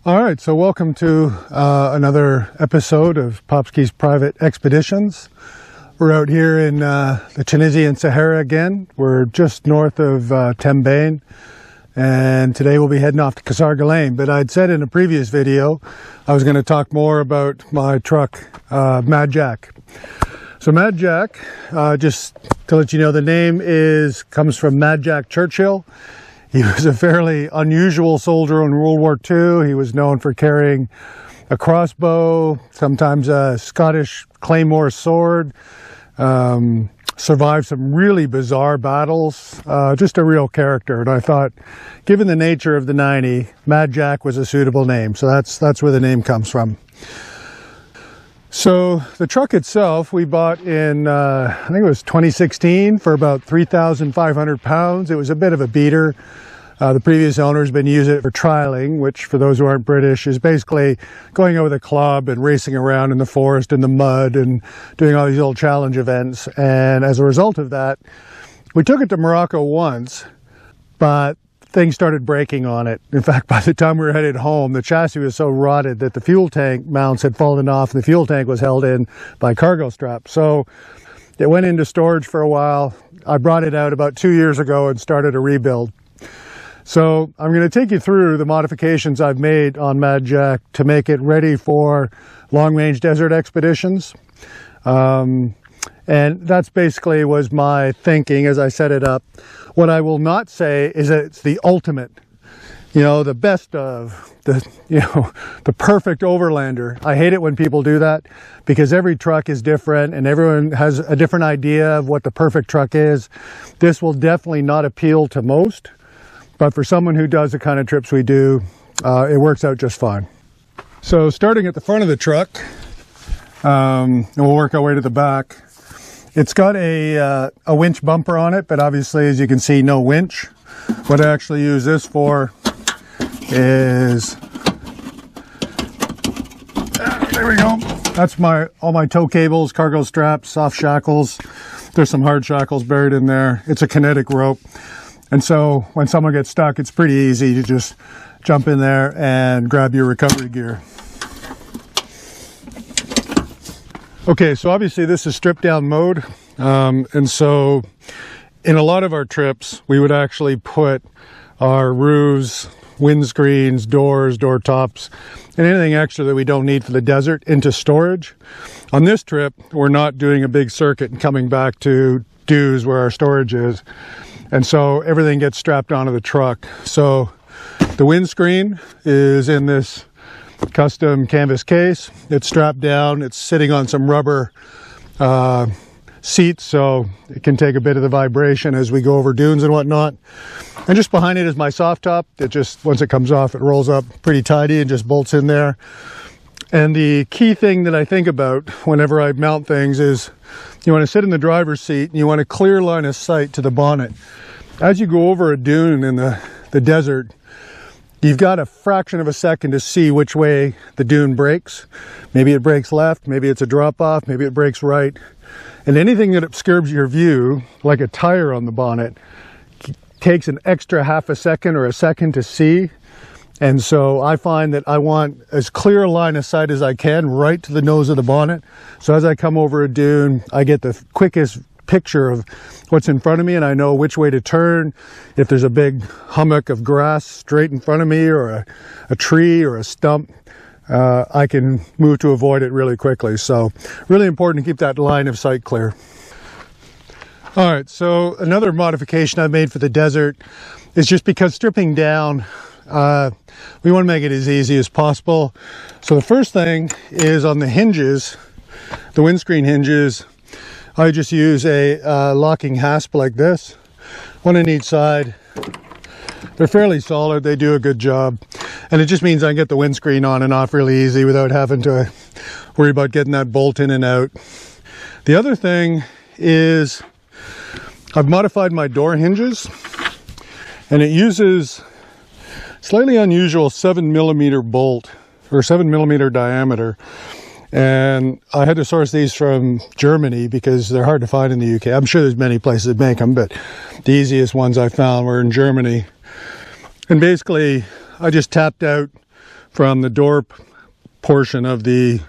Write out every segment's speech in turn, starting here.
All right, so welcome to another episode of Popsky's Private Expeditions. We're out here in the Tunisian Sahara again. We're just north of Tembain, and today we'll be heading off to Kasargalain. But I'd said in a previous video I was going to talk more about my truck, Mad Jack. So Mad Jack, just to let you know, the name comes from Mad Jack Churchill. He was a fairly unusual soldier in World War II. He was known for carrying a crossbow, sometimes a Scottish claymore sword, survived some really bizarre battles, just a real character. And I thought, given the nature of the 90, Mad Jack was a suitable name. So that's where the name comes from. So the truck itself we bought in, I think it was 2016 for about 3,500 pounds. It was a bit of a beater. The previous owner's been using it for trialing, which for those who aren't British is basically going out with a club and racing around in the forest in the mud and doing all these little challenge events. And as a result of that, we took it to Morocco once, but things started breaking on it. In fact, by the time we were headed home, the chassis was so rotted that the fuel tank mounts had fallen off and the fuel tank was held in by cargo straps. So it went into storage for a while. I brought it out about 2 years ago and started a rebuild. So I'm going to take you through the modifications I've made on Mad Jack to make it ready for long-range desert expeditions. And that's basically was my thinking as I set it up. What I will not say is that it's the ultimate, the best of, the perfect overlander. I hate it when people do that because every truck is different and everyone has a different idea of what the perfect truck is. This will definitely not appeal to most, but for someone who does the kind of trips we do, it works out just fine. So starting at the front of the truck, and we'll work our way to the back. It's got a winch bumper on it, but obviously, as you can see, no winch. What I actually use this for is, there we go. That's all my tow cables, cargo straps, soft shackles. There's some hard shackles buried in there. It's a kinetic rope. And so when someone gets stuck, it's pretty easy to just jump in there and grab your recovery gear. Okay, so obviously this is stripped down mode, and so in a lot of our trips we would actually put our roofs, windscreens, doors, door tops, and anything extra that we don't need for the desert into storage. On this trip we're not doing a big circuit and coming back to Dews where our storage is, and so everything gets strapped onto the truck. So the windscreen is in this custom canvas case. It's strapped down. It's sitting on some rubber seats, so it can take a bit of the vibration as we go over dunes and whatnot. And just behind it is my soft top. It just, once it comes off, it rolls up pretty tidy and just bolts in there. And the key thing that I think about whenever I mount things is you want to sit in the driver's seat and you want a clear line of sight to the bonnet. As you go over a dune in the desert, you've got a fraction of a second to see which way the dune breaks. Maybe it breaks left, maybe it's a drop off, maybe it breaks right. And anything that obscures your view, like a tire on the bonnet, takes an extra half a second or a second to see. And so I find that I want as clear a line of sight as I can right to the nose of the bonnet. So as I come over a dune, I get the quickest picture of what's in front of me and I know which way to turn. If there's a big hummock of grass straight in front of me or a tree or a stump, I can move to avoid it really quickly. So really important to keep that line of sight clear. All right, so another modification I've made for the desert is just because stripping down, we want to make it as easy as possible. So the first thing is on the hinges, the windscreen hinges, I just use a locking hasp like this, one on each side. They're fairly solid, they do a good job, and it just means I can get the windscreen on and off really easy without having to worry about getting that bolt in and out. The other thing is I've modified my door hinges, and it uses slightly unusual 7mm bolt, or 7mm diameter. And I had to source these from Germany because they're hard to find in the UK. I'm sure there's many places that make them, but the easiest ones I found were in Germany. And basically, I just tapped out from the door portion of the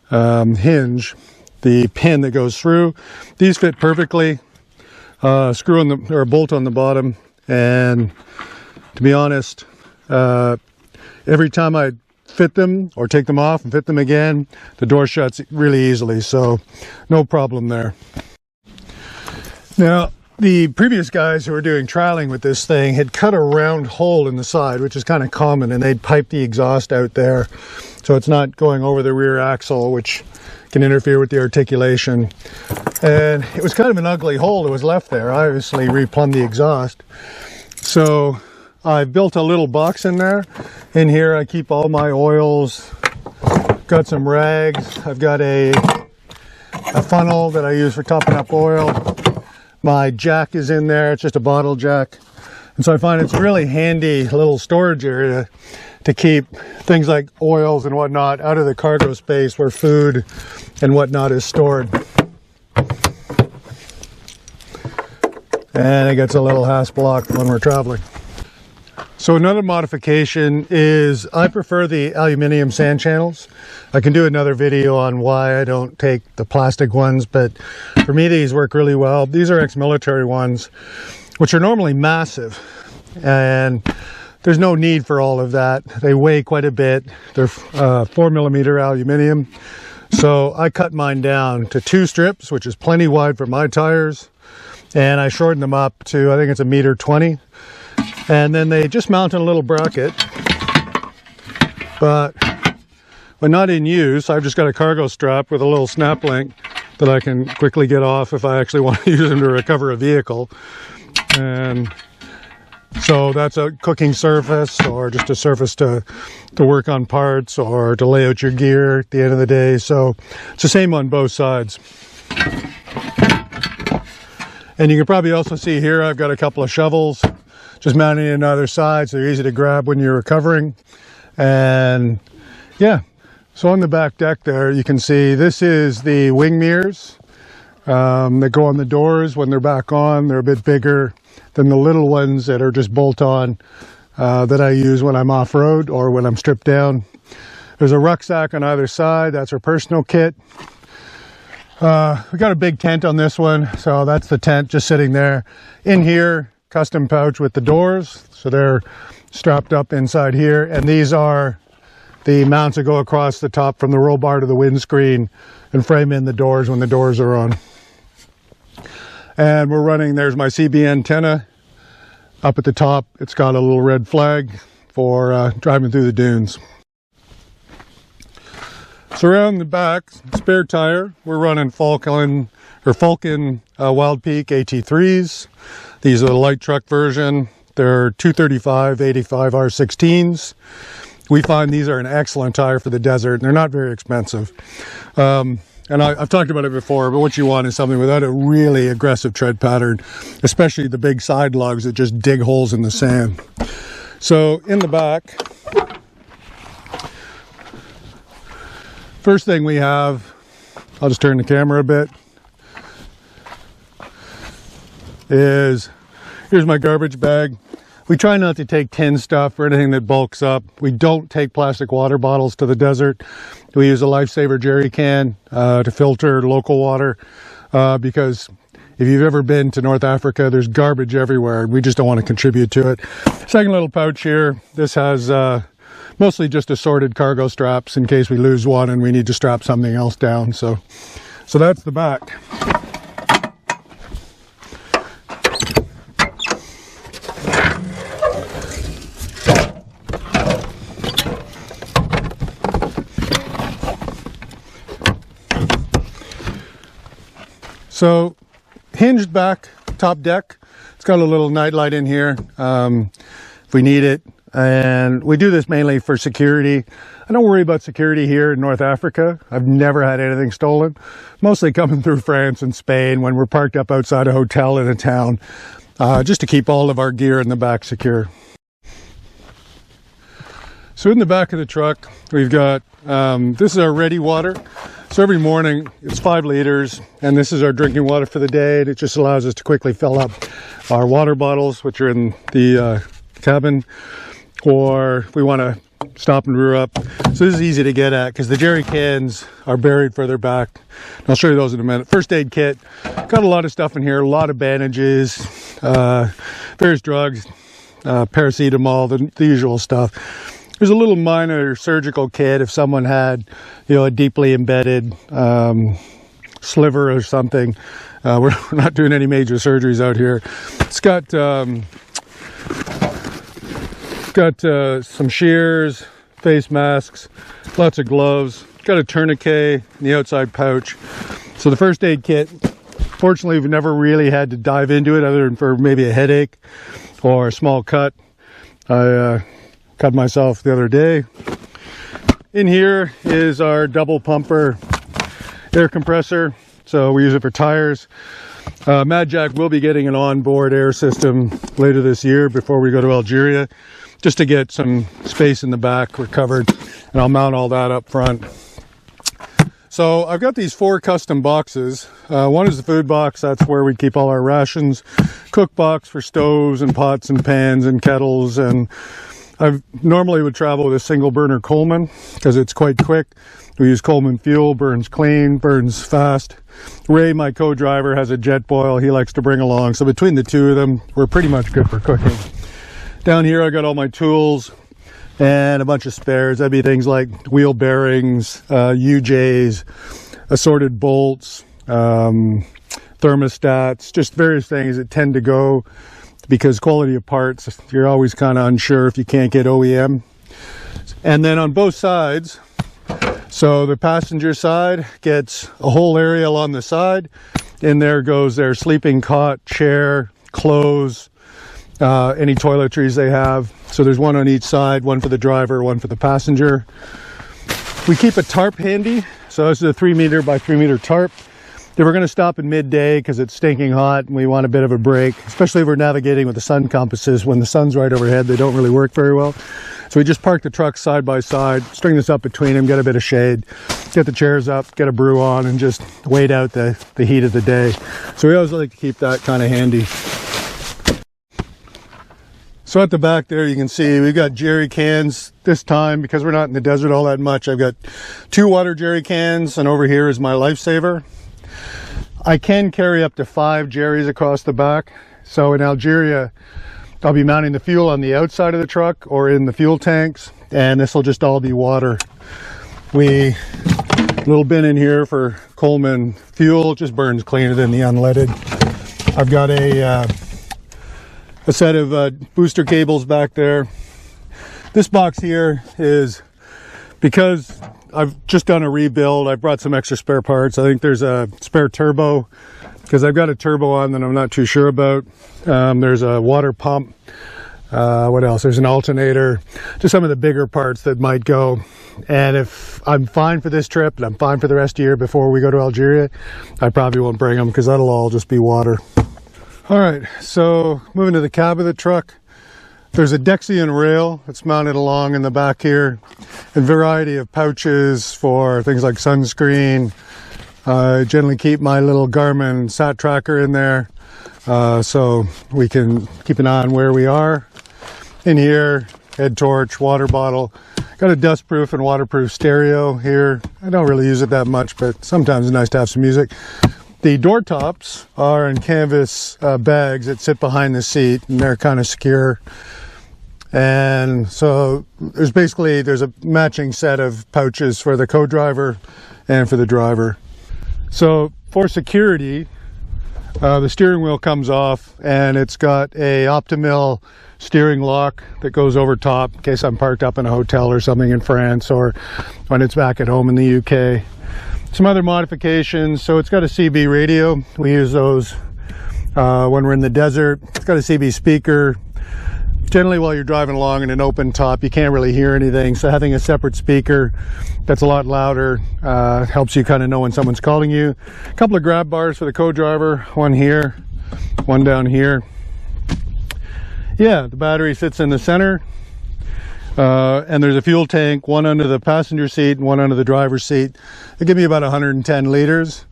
hinge, the pin that goes through. These fit perfectly. Screw on the, or a bolt on the bottom, and to be honest, every time I fit them or take them off and fit them again, the door shuts really easily, so no problem there. Now, the previous guys who were doing trialing with this thing had cut a round hole in the side, which is kind of common, and they'd pipe the exhaust out there so it's not going over the rear axle, which can interfere with the articulation. And it was kind of an ugly hole that was left there. I obviously replumbed the exhaust, so I built a little box in there. In here I keep all my oils, got some rags, I've got a funnel that I use for topping up oil. My jack is in there, it's just a bottle jack. And so I find it's a really handy little storage area to keep things like oils and whatnot out of the cargo space where food and whatnot is stored. And it gets a little hasp-blocked when we're traveling. So another modification is I prefer the aluminum sand channels. I can do another video on why I don't take the plastic ones, but for me these work really well. These are ex-military ones, which are normally massive, and there's no need for all of that. They weigh quite a bit. They're 4mm aluminum. So I cut mine down to 2 strips, which is plenty wide for my tires, and I shortened them up to, I think it's 1.20 meters. And then they just mount in a little bracket, but when not in use, I've just got a cargo strap with a little snap link that I can quickly get off if I actually want to use them to recover a vehicle. And so that's a cooking surface, or just a surface to work on parts or to lay out your gear at the end of the day. So it's the same on both sides. And you can probably also see here I've got a couple of shovels just mounting in either side, so they're easy to grab when you're recovering. And yeah, so on the back deck there, you can see this is the wing mirrors that go on the doors. When they're back on, they're a bit bigger than the little ones that are just bolt on that I use when I'm off-road or when I'm stripped down. There's a rucksack on either side. That's our personal kit. We got a big tent on this one, so that's the tent just sitting there. In here, custom pouch with the doors, so they're strapped up inside here, and these are the mounts that go across the top from the roll bar to the windscreen and frame in the doors when the doors are on. And we're running, there's my CB antenna up at the top. It's got a little red flag for driving through the dunes. So around the back, spare tire, we're running Falcon Wild Peak AT3s. These are the light truck version. They're 235 85 R16s. We find these are an excellent tire for the desert, and they're not very expensive. And I've talked about it before, but what you want is something without a really aggressive tread pattern, especially the big side lugs that just dig holes in the sand. So in the back, first thing we have, I'll just turn the camera a bit, is here's my garbage bag. We try not to take tin stuff or anything that bulks up. We don't take plastic water bottles to the desert. We use a Lifesaver jerry can to filter local water because if you've ever been to North Africa, there's garbage everywhere, and we just don't want to contribute to it. Second little pouch here, this has mostly just assorted cargo straps in case we lose one and we need to strap something else down. So that's the back. So hinged back top deck. It's got a little night light in here if we need it. And we do this mainly for security. I don't worry about security here in North Africa. I've never had anything stolen. Mostly coming through France and Spain when we're parked up outside a hotel in a town, just to keep all of our gear in the back secure. So in the back of the truck, we've got, this is our ready water. So every morning it's 5 liters, and this is our drinking water for the day. And it just allows us to quickly fill up our water bottles, which are in the cabin. Or if we want to stop and rear up. So this is easy to get at because the jerry cans are buried further back. I'll show you those in a minute. First aid kit, got a lot of stuff in here, a lot of bandages, various drugs, paracetamol, the usual stuff. There's a little minor surgical kit if someone had, you know, a deeply embedded sliver or something. We're not doing any major surgeries out here. It's got some shears, face masks, lots of gloves. Got a tourniquet in the outside pouch. So the first aid kit, fortunately, we've never really had to dive into it other than for maybe a headache or a small cut. I cut myself the other day. In here is our double pumper air compressor. So we use it for tires. Mad Jack will be getting an onboard air system later this year before we go to Algeria, just to get some space in the back recovered, and I'll mount all that up front. So I've got these 4 custom boxes. One is the food box, that's where we keep all our rations. Cook box for stoves and pots and pans and kettles, and I normally would travel with a single burner Coleman because it's quite quick. We use Coleman fuel, burns clean, burns fast. Ray, my co-driver, has a jet boil he likes to bring along. So between the two of them, we're pretty much good for cooking. Down here, I got all my tools and a bunch of spares. That'd be things like wheel bearings, UJs, assorted bolts, thermostats, just various things that tend to go because quality of parts, you're always kind of unsure if you can't get OEM. And then on both sides, so the passenger side gets a whole area along the side. In there goes their sleeping cot, chair, clothes, any toiletries they have. So there's one on each side, one for the driver, one for the passenger. We keep a tarp handy. So this is a 3 meter by 3 meter tarp. If we're going to stop in midday because it's stinking hot and we want a bit of a break, especially if we're navigating with the sun compasses, when the sun's right overhead, they don't really work very well. So we just park the trucks side by side, string this up between them, get a bit of shade, get the chairs up, get a brew on, and just wait out the heat of the day. So we always like to keep that kind of handy. So at the back there, you can see we've got jerry cans this time because we're not in the desert all that much. I've got 2 water jerry cans, and over here is my lifesaver. I can carry up to 5 jerrys across the back. So in Algeria, I'll be mounting the fuel on the outside of the truck or in the fuel tanks, and this will just all be water. A little bin in here for Coleman fuel, just burns cleaner than the unleaded. I've got a set of booster cables back there. This box here is because I've just done a rebuild. I brought some extra spare parts. I think there's a spare turbo because I've got a turbo on that I'm not too sure about. There's a water pump. What else? There's an alternator. Just some of the bigger parts that might go. And if I'm fine for this trip and I'm fine for the rest of the year before we go to Algeria, I probably won't bring them because that'll all just be water. All right, so moving to the cab of the truck. There's a Dexian rail that's mounted along in the back here. A variety of pouches for things like sunscreen. I generally keep my little Garmin sat tracker in there so we can keep an eye on where we are. In here, head torch, water bottle. Got a dustproof and waterproof stereo here. I don't really use it that much, but sometimes it's nice to have some music. The door tops are in canvas bags that sit behind the seat, and they're kind of secure. And so there's a matching set of pouches for the co-driver and for the driver. So for security, the steering wheel comes off, and it's got a Optimil steering lock that goes over top in case I'm parked up in a hotel or something in France, or when it's back at home in the UK. Some other modifications. So it's got a CB radio. We use those when we're in the desert. It's got a CB speaker. Generally, while you're driving along in an open top, you can't really hear anything. So having a separate speaker that's a lot louder helps you kind of know when someone's calling you. A couple of grab bars for the co-driver. One here, one down here. Yeah, the battery sits in the center. And there's a fuel tank, one under the passenger seat and one under the driver's seat. They give me about 110 liters.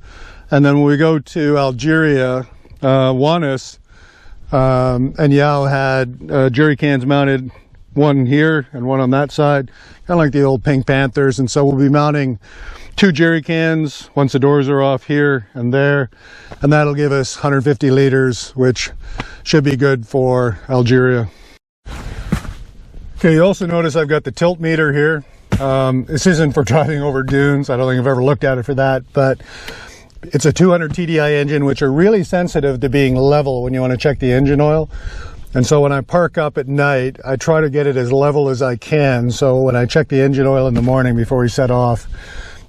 And then when we go to Algeria, Wanis and Yao had jerry cans mounted one here and one on that side, kind of like the old Pink Panthers. And so we'll be mounting 2 jerry cans once the doors are off here and there, and that'll give us 150 liters, which should be good for Algeria. Okay, you also notice I've got the tilt meter here. This isn't for driving over dunes. I don't think I've ever looked at it for that, but it's a 200 TDI engine, which are really sensitive to being level when you want to check the engine oil. And so when I park up at night, I try to get it as level as I can. So when I check the engine oil in the morning before we set off,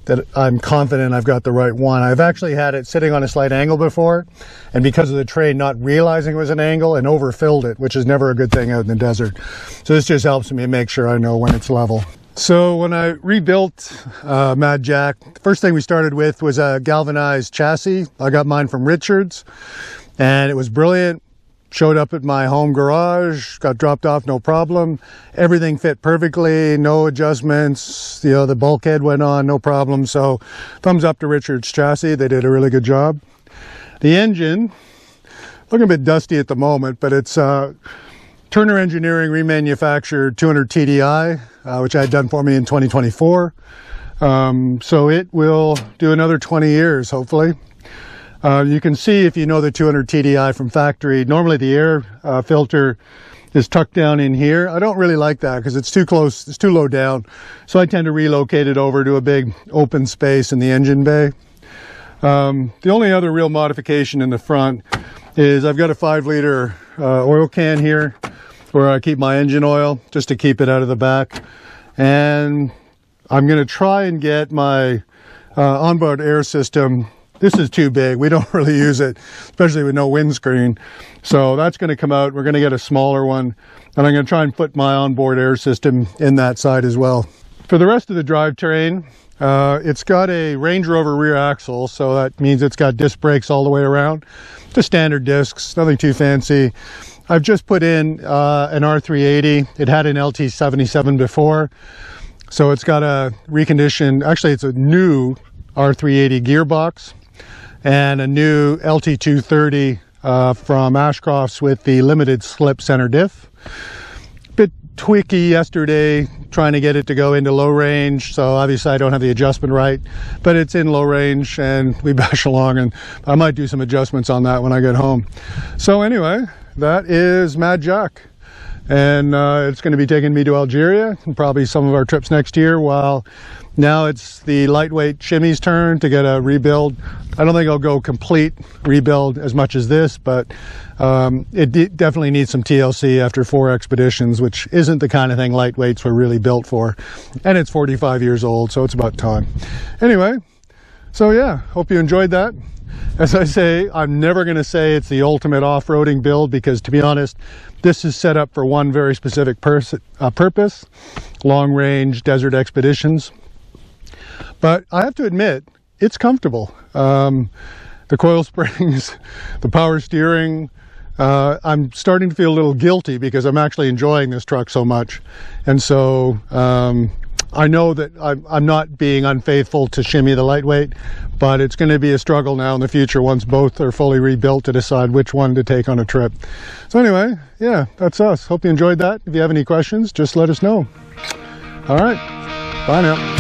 that I'm confident I've got the right one. I've actually had it sitting on a slight angle before, and because of the train not realizing it was an angle, and overfilled it, which is never a good thing out in the desert. So this just helps me make sure I know when it's level. So when I rebuilt Mad Jack, the first thing we started with was a galvanized chassis. I got mine from Richards, and it was brilliant. Showed up at my home garage, got dropped off, no problem. Everything fit perfectly, no adjustments. You know, the bulkhead went on, no problem. So thumbs up to Richards chassis. They did a really good job. The engine, looking a bit dusty at the moment, but it's Turner Engineering remanufactured 200 TDI, which I had done for me in 2024. So it will do another 20 years, hopefully. You can see, if you know the 200 TDI from factory, normally the air filter is tucked down in here. I don't really like that because it's too close, it's too low down. So I tend to relocate it over to a big open space in the engine bay. The only other real modification in the front is I've got a 5-liter oil can here where I keep my engine oil, just to keep it out of the back. And I'm going to try and get my onboard air system. This is too big. We don't really use it, especially with no windscreen. So that's going to come out. We're going to get a smaller one, and I'm going to try and put my onboard air system in that side as well. For the rest of the drivetrain, it's got a Range Rover rear axle, so that means it's got disc brakes all the way around. Just standard discs, nothing too fancy. I've just put in an R380. It had an LT77 before, so it's got a reconditioned, actually it's a new R380 gearbox, and a new LT230 from Ashcroft's with the limited slip center diff. Bit tweaky yesterday trying to get it to go into low range, so obviously I don't have the adjustment right, but it's in low range and we bash along, and I might do some adjustments on that when I get home. So anyway, that is Mad Jack, and it's going to be taking me to Algeria and probably some of our trips next year, while now it's the lightweight shimmy's turn to get a rebuild. I don't think I'll go complete rebuild as much as this, but it definitely needs some TLC after 4 expeditions, which isn't the kind of thing lightweights were really built for. And it's 45 years old, so it's about time. Anyway, so yeah, hope you enjoyed that. As I say, I'm never going to say it's the ultimate off-roading build, because to be honest, this is set up for one very specific purpose, long-range desert expeditions. But I have to admit, it's comfortable. The coil springs, the power steering, I'm starting to feel a little guilty because I'm actually enjoying this truck so much. And so I know that I'm not being unfaithful to shimmy the lightweight, but it's going to be a struggle now in the future once both are fully rebuilt to decide which one to take on a trip. So anyway, yeah, that's us. Hope you enjoyed that. If you have any questions, just let us know. All right, bye now.